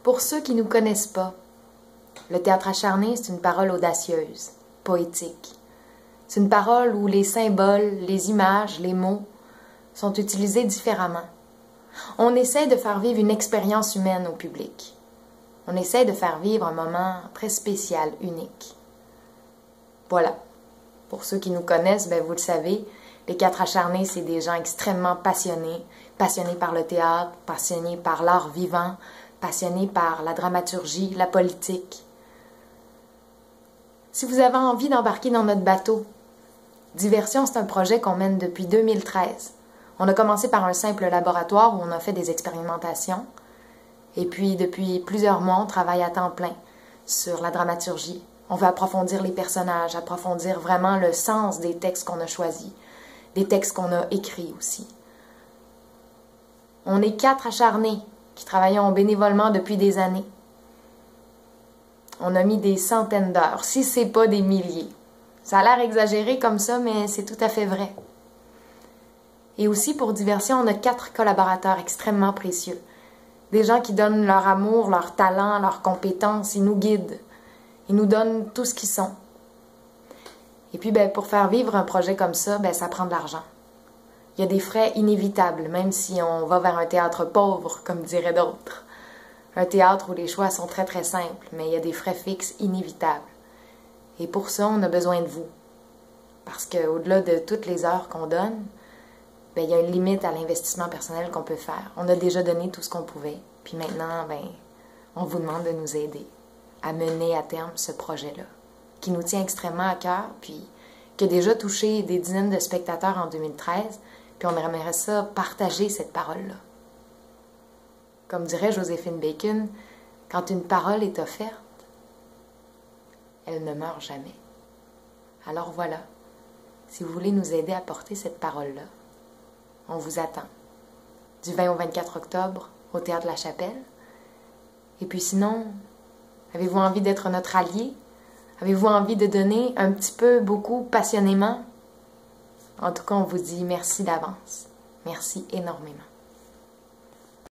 Pour ceux qui ne nous connaissent pas, le théâtre acharné, c'est une parole audacieuse, poétique. C'est une parole où les symboles, les images, les mots sont utilisés différemment. On essaie de faire vivre une expérience humaine au public. On essaie de faire vivre un moment très spécial, unique. Voilà. Pour ceux qui nous connaissent, vous le savez, les Quatre Acharnés, c'est des gens extrêmement passionnés, passionnés par le théâtre, passionnés par l'art vivant, passionnés par la dramaturgie, la politique. Si vous avez envie d'embarquer dans notre bateau, Diversion, c'est un projet qu'on mène depuis 2013. On a commencé par un simple laboratoire où on a fait des expérimentations. Et puis, depuis plusieurs mois, on travaille à temps plein sur la dramaturgie. On veut approfondir les personnages, approfondir vraiment le sens des textes qu'on a choisis, des textes qu'on a écrits aussi. On est 4 acharnés qui travaillons bénévolement depuis des années. On a mis des centaines d'heures, si ce n'est pas des milliers. Ça a l'air exagéré comme ça, mais c'est tout à fait vrai. Et aussi, pour Diversion, on a 4 collaborateurs extrêmement précieux. Des gens qui donnent leur amour, leur talent, leurs compétences, ils nous guident. Ils nous donnent tout ce qu'ils sont. Et puis, pour faire vivre un projet comme ça, ça prend de l'argent. Il y a des frais inévitables, même si on va vers un théâtre pauvre, comme diraient d'autres. Un théâtre où les choix sont très très simples, mais il y a des frais fixes inévitables. Et pour ça, on a besoin de vous. Parce qu'au-delà de toutes les heures qu'on donne, il y a une limite à l'investissement personnel qu'on peut faire. On a déjà donné tout ce qu'on pouvait. Puis maintenant, on vous demande de nous aider à mener à terme ce projet-là, qui nous tient extrêmement à cœur, puis qui a déjà touché des dizaines de spectateurs en 2013, puis on aimerait ça partager cette parole-là. Comme dirait Joséphine Bacon, quand une parole est offerte, elle ne meurt jamais. Alors voilà, si vous voulez nous aider à porter cette parole-là, on vous attend. Du 20 au 24 octobre, au Théâtre La Chapelle. Et puis sinon, avez-vous envie d'être notre allié? Avez-vous envie de donner un petit peu, beaucoup, passionnément? En tout cas, on vous dit merci d'avance. Merci énormément.